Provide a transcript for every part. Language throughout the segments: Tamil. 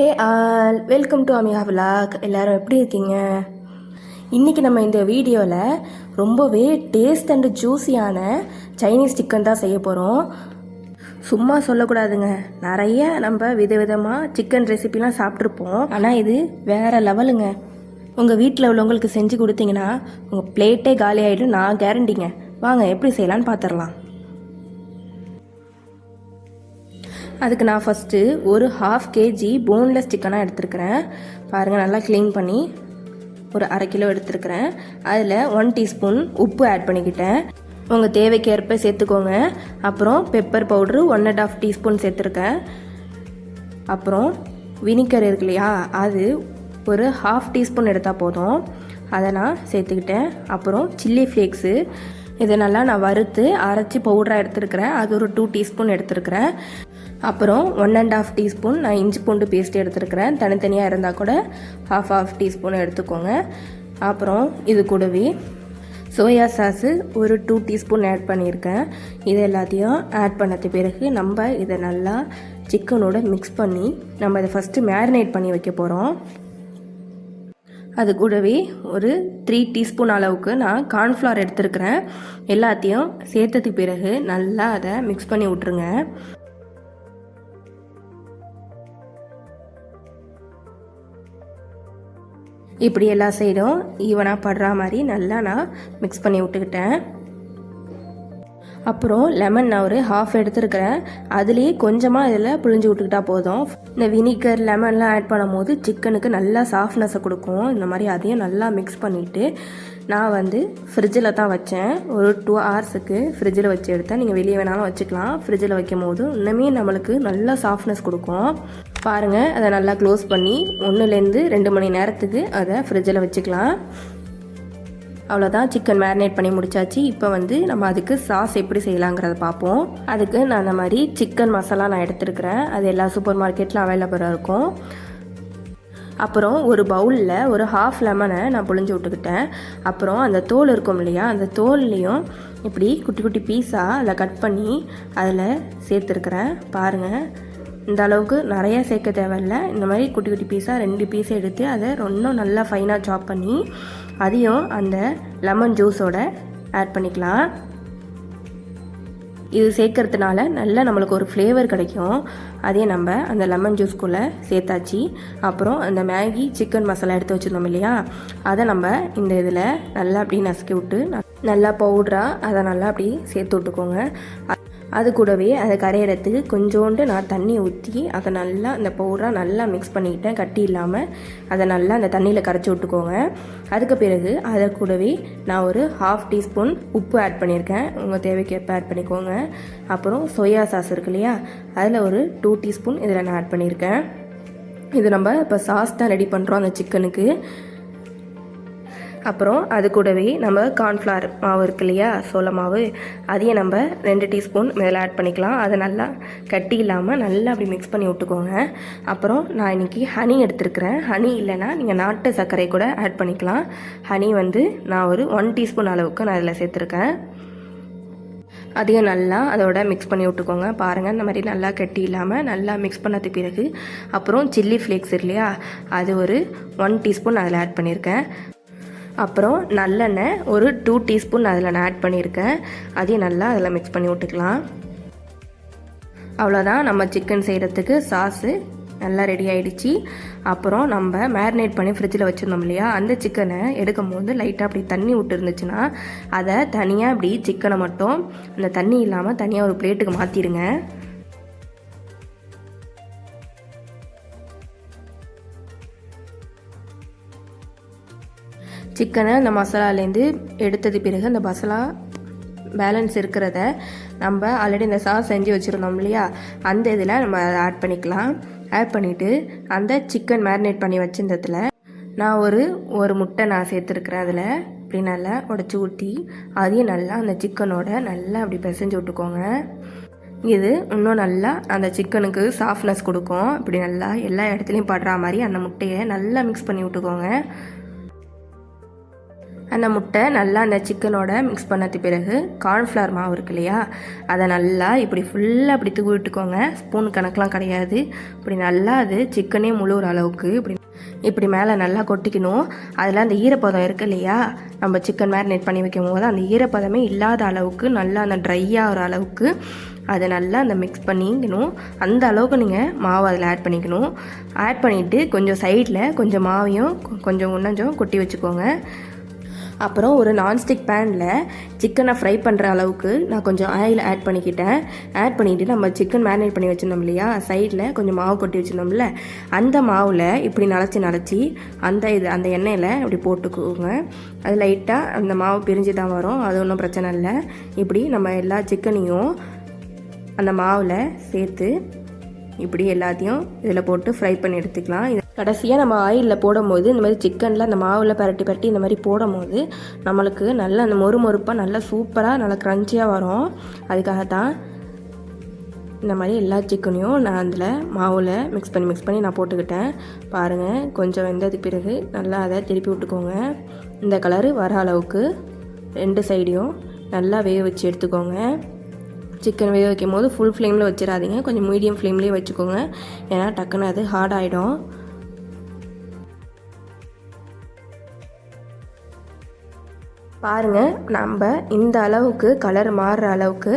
Hey all, welcome to Amiya vlog. எல்லோரும் எப்படி இருக்கீங்க? இன்றைக்கி நம்ம இந்த வீடியோவில் ரொம்பவே டேஸ்ட் அண்டு ஜூஸியான சைனீஸ் சிக்கன் தான் செய்ய போகிறோம். சும்மா சொல்லக்கூடாதுங்க, நிறைய நம்ம விதவிதமாக சிக்கன் ரெசிபிலாம் சாப்பிட்ருப்போம். ஆனால் இது வேறு லெவலுங்க. உங்கள் வீட்டில் உள்ளவங்களுக்கு செஞ்சு கொடுத்தீங்கன்னா உங்கள் பிளேட்டே காலி ஆகிடும், நான் கேரண்டிங்க. வாங்க எப்படி செய்யலான்னு பார்த்துடலாம். அதுக்கு நான் ஃபஸ்ட்டு ஒரு 1/2 kg போன்லெஸ் சிக்கனாக எடுத்துருக்கிறேன். பாருங்கள், நல்லா க்ளீன் பண்ணி ஒரு 1/2 கிலோ எடுத்துருக்கிறேன். அதில் 1 டீஸ்பூன் உப்பு ஆட் பண்ணிக்கிட்டேன். உங்கள் தேவைக்கேற்ப சேர்த்துக்கோங்க. அப்புறம் பெப்பர் பவுட்ரு 1.5 டீஸ்பூன் சேர்த்துருக்கேன். அப்புறம் வினிகர் இருக்கு இல்லையா, அது ஒரு 1/2 டீஸ்பூன் எடுத்தால் போதும், அதை நான் சேர்த்துக்கிட்டேன். அப்புறம் சில்லி ஃப்ளேக்ஸு, இதை நல்லா நான் வறுத்து அரைச்சி பவுடராக எடுத்துருக்கிறேன், அது ஒரு 2 டீஸ்பூன் எடுத்துருக்கிறேன். அப்புறம் 1.5 டீஸ்பூன் நான் இஞ்சி பூண்டு பேஸ்ட் எடுத்துருக்கிறேன். தனித்தனியாக இருந்தால் கூட 1/2 டீஸ்பூன் எடுத்துக்கோங்க. அப்புறம் இது கூடவே சோயா சாஸு ஒரு 2 டீஸ்பூன் ஆட் பண்ணியிருக்கேன். இது எல்லாத்தையும் ஆட் பண்ணது பிறகு நம்ம இதை நல்லா சிக்கனோட மிக்ஸ் பண்ணி நம்ம இதை ஃபஸ்ட்டு மேரினேட் பண்ணி வைக்க போகிறோம். அது கூடவே ஒரு 3 டீஸ்பூன் அளவுக்கு நான் கார்ன்ஃப்ளவர் எடுத்துருக்கிறேன். எல்லாத்தையும் சேர்த்ததுக்கு பிறகு நல்லா அதை மிக்ஸ் பண்ணி விட்ருங்க. இப்படி எல்லா சைடும் ஈவனாக படுற மாதிரி நல்லா நான் மிக்ஸ் பண்ணி விட்டுக்கிட்டேன். அப்புறம் லெமன் நான் ஒரு 1/2 எடுத்துருக்கிறேன். அதுலேயே கொஞ்சமாக இதில் புழிஞ்சு விட்டுக்கிட்டா போதும். இந்த வினிகர் லெமன்லாம் ஆட் பண்ணும் போது சிக்கனுக்கு நல்லா சாஃப்ட்னஸை கொடுக்கும். இந்த மாதிரி அதையும் நல்லா மிக்ஸ் பண்ணிவிட்டு நான் ஃப்ரிட்ஜில் தான் வச்சேன். ஒரு 2 ஹவர்ஸுக்கு ஃப்ரிட்ஜில் வச்சு எடுத்தேன். நீங்கள் வெளியே வேணாலும் வச்சுக்கலாம். ஃப்ரிட்ஜில் வைக்கும் போது இன்னுமே நம்மளுக்கு நல்லா சாஃப்ட்னஸ் கொடுக்கும். பாருங்கள், அதை நல்லா க்ளோஸ் பண்ணி 1லேருந்து 2 மணி நேரத்துக்கு அதை ஃப்ரிட்ஜில் வச்சுக்கலாம். அவ்வளோதான், சிக்கன் மேரினேட் பண்ணி முடிச்சாச்சு. இப்போ நம்ம அதுக்கு சாஸ் எப்படி செய்யலாங்கிறத பார்ப்போம். அதுக்கு நான் அந்த மாதிரி சிக்கன் மசாலா நான் எடுத்துருக்கிறேன். அது எல்லா சூப்பர் மார்க்கெட்டில் அவைலபிளாக இருக்கும். அப்புறம் ஒரு பவுலில் ஒரு 1/2 லெமனை நான் புழிஞ்சு விட்டுக்கிட்டேன். அப்புறம் அந்த தோல் இருக்கும் இல்லையா, அந்த தோல்லையும் இப்படி குட்டி குட்டி பீஸாக அதில் கட் பண்ணி அதில் சேர்த்துருக்குறேன். பாருங்கள், இந்த அளவுக்கு நிறைய சேர்க்க தேவையில்லை. இந்த மாதிரி குட்டி குட்டி பீஸாக 2 பீஸை எடுத்து அதை இன்னும் நல்லா ஃபைனாக சாப் பண்ணி அதையும் அந்த லெமன் ஜூஸோட ஆட் பண்ணிக்கலாம். இது சேர்க்கறதுனால நல்லா நம்மளுக்கு ஒரு ஃப்ளேவர் கிடைக்கும். அதே நம்ம அந்த லெமன் ஜூஸ்குள்ளே சேர்த்தாச்சு. அப்புறம் அந்த மேகி சிக்கன் மசாலா எடுத்து வச்சுருந்தோம் இல்லையா, அதை நம்ம இந்த இதில் நல்லா அப்படி நசுக்கி விட்டு நல்லா பவுடராக அதை நல்லா அப்படி சேர்த்து விட்டுக்கோங்க. அது கூடவே அதை கரையிறதுக்கு கொஞ்சோண்டு நான் தண்ணி ஊற்றி அதை நல்லா அந்த பவுடராக நல்லா மிக்ஸ் பண்ணிக்கிட்டேன். கட்டி இல்லாமல் அதை நல்லா அந்த தண்ணியில் கரைச்சி விட்டுக்கோங்க. அதுக்கு பிறகு அதை கூடவே நான் ஒரு 1/2 டீஸ்பூன் உப்பு ஆட் பண்ணியிருக்கேன். உங்கள் தேவைக்கேற்ப ஆட் பண்ணிக்கோங்க. அப்புறம் சோயா சாஸ் இருக்கு இல்லையா, அதில் ஒரு 2 டீஸ்பூன் இதில் நான் ஆட் பண்ணியிருக்கேன். இது நம்ம இப்போ சாஸ் தான் ரெடி பண்ணுறோம் அந்த சிக்கனுக்கு. அப்புறம் அது கூடவே நம்ம கார்ன்ஃப்ளவர் மாவு இருக்கு இல்லையா, சோள மாவு, அதையும் நம்ம 2 டீஸ்பூன் இதில் ஆட் பண்ணிக்கலாம். அதை நல்லா கட்டி இல்லாமல் நல்லா அப்படி மிக்ஸ் பண்ணி விட்டுக்கோங்க. அப்புறம் நான் இன்றைக்கி ஹனி எடுத்துருக்கிறேன். ஹனி இல்லைன்னா நீங்கள் நாட்டு சர்க்கரை கூட ஆட் பண்ணிக்கலாம். ஹனி நான் ஒரு 1 டீஸ்பூன் அளவுக்கு நான் இதில் சேர்த்துருக்கேன். அதையும் நல்லா அதோட மிக்ஸ் பண்ணி விட்டுக்கோங்க. பாருங்கள், இந்த மாதிரி நல்லா கட்டி இல்லாமல் நல்லா மிக்ஸ் பண்ணதுக்கு பிறகு அப்புறம் சில்லி ஃப்ளேக்ஸ் இல்லையா, அது ஒரு 1 டீஸ்பூன் அதில் ஆட் பண்ணியிருக்கேன். அப்புறம் நல்லெண்ணெய் ஒரு 2 டீஸ்பூன் அதில் நான் ஆட் பண்ணியிருக்கேன். அதையும் நல்லா அதில் மிக்ஸ் பண்ணி விட்டுக்கலாம். அவ்வளோதான், நம்ம சிக்கன் செய்கிறதுக்கு சாஸு நல்லா ரெடி ஆகிடுச்சு. அப்புறம் நம்ம மேரினேட் பண்ணி ஃப்ரிட்ஜில் வச்சுருந்தோம் இல்லையா, அந்த சிக்கனை எடுக்கும் போது லைட்டாக அப்படி தண்ணி விட்டு இருந்துச்சுன்னா அதை தனியாக அப்படி சிக்கனை மட்டும் அந்த தண்ணி இல்லாமல் தனியாக ஒரு பிளேட்டுக்கு மாற்றிடுங்க. சிக்கனை அந்த மசாலாலேருந்து எடுத்தது பிறகு அந்த மசாலா பேலன்ஸ் இருக்கிறத நம்ம ஆல்ரெடி இந்த சாஸ் செஞ்சு வச்சுருந்தோம் இல்லையா, அந்த இதில் நம்ம அதை ஆட் பண்ணிக்கலாம். ஆட் பண்ணிவிட்டு அந்த சிக்கன் மேரினேட் பண்ணி வச்சுருந்ததில் நான் ஒரு முட்டை நான் சேர்த்துருக்குறேன். அதில் இப்படி நல்லா உடச்சி ஊற்றி அதையும் நல்லா அந்த சிக்கனோட நல்லா அப்படி பிசைஞ்சு விட்டுக்கோங்க. இது இன்னும் நல்லா அந்த சிக்கனுக்கு சாஃப்ட்னஸ் கொடுக்கும். இப்படி நல்லா எல்லா இடத்துலையும் படுற மாதிரி அந்த முட்டையை நல்லா மிக்ஸ் பண்ணி விட்டுக்கோங்க. அந்த முட்டை நல்லா அந்த சிக்கனோட மிக்ஸ் பண்ணது பிறகு கார்ன்ஃப்ளவர் மாவு இருக்கு இல்லையா, அதை நல்லா இப்படி ஃபுல்லாக அப்படி தூவி விட்டுக்கோங்க. ஸ்பூன் கணக்கெலாம் கிடையாது. இப்படி நல்லா அது சிக்கனே முழுகிற அளவுக்கு இப்படி மேலே நல்லா கொட்டிக்கணும். அதில் அந்த ஈரப்பதம் இருக்குது இல்லையா, நம்ம சிக்கன் மேரினேட் பண்ணி வைக்கும் போது அந்த ஈரப்பதமே இல்லாத அளவுக்கு நல்லா அந்த ட்ரை ஆகிற அளவுக்கு அதை நல்லா அந்த மிக்ஸ் பண்ணிக்கணும். அந்த அளவுக்கு நீங்கள் மாவு அதில் ஆட் பண்ணிக்கணும். ஆட் பண்ணிவிட்டு கொஞ்சம் சைடில் கொஞ்சம் மாவையும் கொஞ்சம் கொட்டி வச்சுக்கோங்க. அப்புறம் ஒரு நான்ஸ்டிக் பேனில் சிக்கனை ஃப்ரை பண்ணுற அளவுக்கு நான் கொஞ்சம் ஆயில் ஆட் பண்ணிக்கிட்டேன். ஆட் பண்ணிவிட்டு நம்ம சிக்கன் மேரினேட் பண்ணி வச்சுருந்தோம் இல்லையா, சைடில் கொஞ்சம் மாவு கொட்டி வச்சுருந்தோம்ல, அந்த மாவில் இப்படி நனைச்சி அந்த எண்ணெயில் இப்படி போட்டுக்கோங்க. அது லைட்டாக அந்த மாவு பிரிஞ்சு தான் வரும், அது ஒன்றும் பிரச்சனை இல்லை. இப்படி நம்ம எல்லா சிக்கனையும் அந்த மாவில் சேர்த்து இப்படி எல்லாத்தையும் இதில் போட்டு ஃப்ரை பண்ணி எடுத்துக்கலாம். இது கடைசியாக நம்ம ஆயிலில் போடும்போது இந்த மாதிரி சிக்கனில் அந்த மாவில் பரட்டி இந்த மாதிரி போடும்போது நம்மளுக்கு நல்லா அந்த மொறுப்பாக நல்லா சூப்பராக நல்லா க்ரன்ச்சியாக வரும். அதுக்காக தான் இந்த மாதிரி எல்லா சிக்கனையும் நான் அதில் மாவில் மிக்ஸ் பண்ணி நான் போட்டுக்கிட்டேன். பாருங்கள், கொஞ்சம் வெந்ததுக்கு பிறகு நல்லா அதை திருப்பி விட்டுக்கோங்க. இந்த கலரு வர அளவுக்கு 2 சைடையும் நல்லா வேக வச்சு எடுத்துக்கோங்க. சிக்கன் வேக வைக்கும் போது ஃபுல் ஃப்ளேமில் வச்சிடாதீங்க, கொஞ்சம் மீடியம் ஃப்ளேம்லேயே வச்சுக்கோங்க. ஏன்னா டக்குன்னு அது ஹார்ட் ஆகிடும். பாருங்கள், நம்ம இந்த அளவுக்கு கலர் மாறுற அளவுக்கு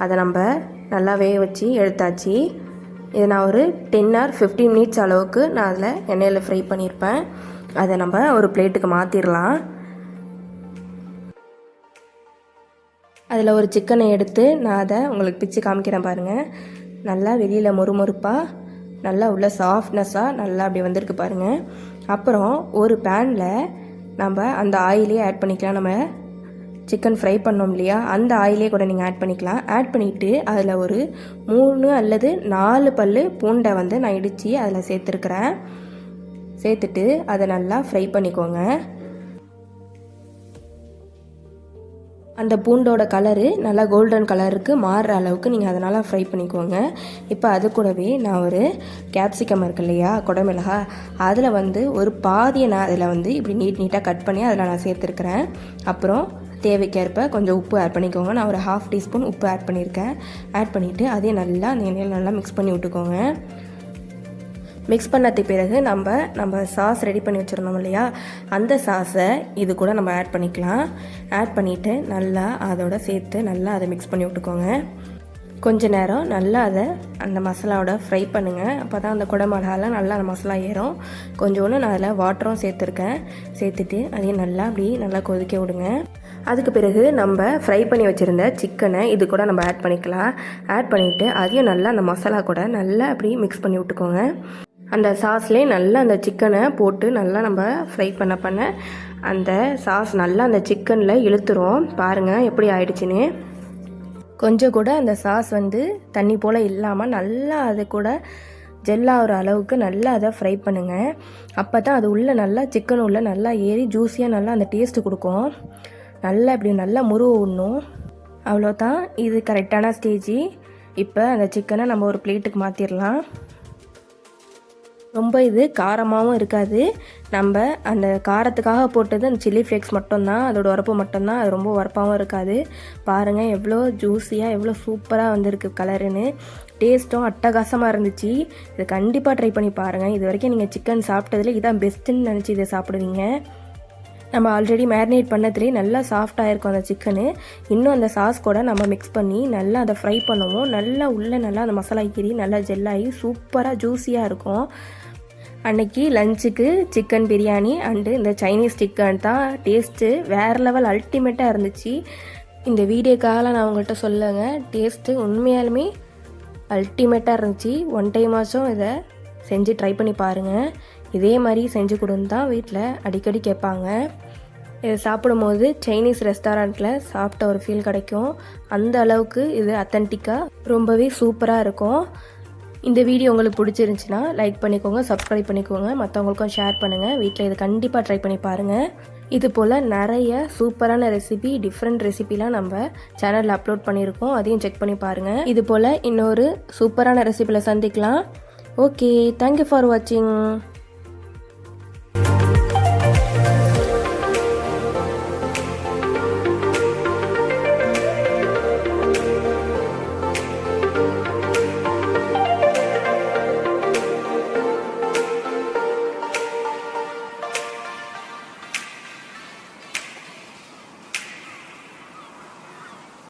அதை நம்ம நல்லா வேக வச்சு எடுத்தாச்சு. இதை நான் ஒரு 10 or 15 minutes அளவுக்கு நான் அதில் எண்ணெயில் ஃப்ரை பண்ணியிருப்பேன். அதை நம்ம ஒரு பிளேட்டுக்கு மாற்றிடலாம். அதில் ஒரு சிக்கனை எடுத்து நான் அதை உங்களுக்கு பிச்சு காமிக்கிறேன் பாருங்கள். நல்லா வெளியில் மொறுப்பாக நல்லா உள்ள சாஃப்ட்னஸாக நல்லா அப்படி வந்திருக்கு பாருங்கள். அப்புறம் ஒரு பேனில் நம்ம அந்த ஆயிலே ஆட் பண்ணிக்கலாம். நம்ம சிக்கன் ஃப்ரை பண்ணோம் இல்லையா, அந்த ஆயிலே கூட நீங்கள் ஆட் பண்ணிக்கலாம். ஆட் பண்ணிவிட்டு அதில் ஒரு 3 அல்லது 4 பல் பூண்டை நான் இடித்து அதில் சேர்த்துட்டு அதை நல்லா ஃப்ரை பண்ணிக்கோங்க. அந்த பூண்டோட கலரு நல்லா கோல்டன் கலருக்கு மாறுற அளவுக்கு நீங்கள் அதனால் ஃப்ரை பண்ணிக்கோங்க. இப்போ அது கூடவே நான் ஒரு கேப்சிகம் இருக்கு இல்லையா, குடமிளகா, அதில் ஒரு பாதியை நான் அதில் இப்படி நீட்டாக கட் பண்ணி அதில் நான் சேர்த்துருக்குறேன். அப்புறம் தேவைக்கேற்ப கொஞ்சம் உப்பு ஆட் பண்ணிக்கோங்க. நான் ஒரு 1/2 டீஸ்பூன் உப்பு ஆட் பண்ணியிருக்கேன். ஆட் பண்ணிவிட்டு அதையும் நல்லா அந்த எண்ணெயில் நல்லா மிக்ஸ் பண்ணி விட்டுக்கோங்க. மிக்ஸ் பண்ணதுக்கு பிறகு நம்ம சாஸ் ரெடி பண்ணி வச்சுருந்தோம் இல்லையா, அந்த சாஸை இது கூட நம்ம ஆட் பண்ணிக்கலாம். ஆட் பண்ணிவிட்டு நல்லா அதோட சேர்த்து நல்லா அதை மிக்ஸ் பண்ணி விட்டுக்கோங்க. கொஞ்ச நேரம் நல்லா அதை அந்த மசாலாவோட ஃப்ரை பண்ணுங்கள். அப்போ தான் அந்த குடமிளகாலாம் நல்லா அந்த மசாலா ஏறும். கொஞ்சோண்டு நான் அதில் வாட்டரும் சேர்த்துட்டு அதையும் நல்லா கொதிக்க விடுங்க. அதுக்கு பிறகு நம்ம ஃப்ரை பண்ணி வச்சுருந்த சிக்கனை இது கூட நம்ம ஆட் பண்ணிக்கலாம். ஆட் பண்ணிவிட்டு அதையும் நல்லா அந்த மசாலா கூட நல்லா அப்படி மிக்ஸ் பண்ணி விட்டுக்கோங்க. அந்த சாஸ்லேயே நல்லா அந்த சிக்கனை போட்டு நல்லா நம்ம ஃப்ரை பண்ண அந்த சாஸ் நல்லா அந்த சிக்கனில் இழுத்துரும். பாருங்கள் எப்படி ஆயிடுச்சுன்னு. கொஞ்சம் கூட அந்த சாஸ் தண்ணி போல் இல்லாமல் நல்லா அது கூட ஜெல்லாகிற அளவுக்கு நல்லா அதை ஃப்ரை பண்ணுங்கள். அப்போ தான் அது உள்ளே நல்லா சிக்கன் உள்ளே நல்லா ஏறி ஜூஸியாக நல்லா அந்த டேஸ்ட்டு கொடுக்கும். நல்லா இப்படி நல்லா முருவ விடணும். அவ்வளோதான், இது கரெக்டான ஸ்டேஜி. இப்போ அந்த சிக்கனை நம்ம ஒரு பிளேட்டுக்கு மாற்றிடலாம். ரொம்ப இது காரமாகவும் இருக்காது. நம்ம அந்த காரத்துக்காக போட்டது அந்த சில்லி ஃப்ளேக்ஸ் மட்டும்தான், அதோட உரப்பு மட்டும்தான். அது ரொம்ப உரப்பாகவும் இருக்காது. பாருங்கள் எவ்வளோ ஜூஸியாக எவ்வளோ சூப்பராக வந்திருக்கு கலருன்னு. டேஸ்ட்டும் அட்டகாசமாக இருந்துச்சு. இதை கண்டிப்பாக ட்ரை பண்ணி பாருங்கள். இது வரைக்கும் நீங்கள் சிக்கன் சாப்பிட்டதில் இதான் பெஸ்ட்டுன்னு நினச்சி இதை சாப்பிடுவீங்க. நம்ம ஆல்ரெடி மேரினேட் பண்ணதுலேயே நல்லா சாஃப்டாக இருக்கும் அந்த சிக்கனு. இன்னும் அந்த சாஸ் கூட நம்ம மிக்ஸ் பண்ணி நல்லா அதை ஃப்ரை பண்ணுவோம். நல்லா உள்ளே நல்லா அந்த மசாலா கீரி நல்லா ஜெல்லாகி சூப்பராக ஜூஸியாக இருக்கும். அன்றைக்கி லஞ்சுக்கு சிக்கன் பிரியாணி அண்டு இந்த சைனீஸ் சிக்கன் தான் டேஸ்ட்டு வேறு லெவல் அல்டிமேட்டாக இருந்துச்சு. இந்த வீடியோக்காக நான் உங்கள்கிட்ட சொல்லுங்க, டேஸ்ட்டு உண்மையாலுமே அல்டிமேட்டாக இருந்துச்சு. ஒன் டைமாச்சும் இதை செஞ்சு ட்ரை பண்ணி பாருங்கள். இதே மாதிரி செஞ்சு கொடுன்னு தான் வீட்டில் அடிக்கடி கேட்பாங்க. இதை சாப்பிடும்போது சைனீஸ் ரெஸ்டாரண்ட்டில் சாப்பிட்ட ஒரு ஃபீல் கிடைக்கும். அந்த அளவுக்கு இது அத்தன்டிக்காக ரொம்பவே சூப்பராக இருக்கும். இந்த வீடியோ உங்களுக்கு பிடிச்சிருந்துச்சின்னா லைக் பண்ணிக்கோங்க, சப்ஸ்கிரைப் பண்ணிக்கோங்க, மற்றவங்களுக்கும் ஷேர் பண்ணுங்கள். வீட்டில் இது கண்டிப்பாக ட்ரை பண்ணி பாருங்கள். இது போல் நிறைய சூப்பரான ரெசிபி, டிஃப்ரெண்ட் ரெசிபிலாம் நம்ம சேனலில் அப்லோட் பண்ணியிருக்கோம். அதையும் செக் பண்ணி பாருங்கள். இது போல் இன்னொரு சூப்பரான ரெசிபியில் சந்திக்கலாம். ஓகே, தேங்க்யூ ஃபார் வாட்சிங்.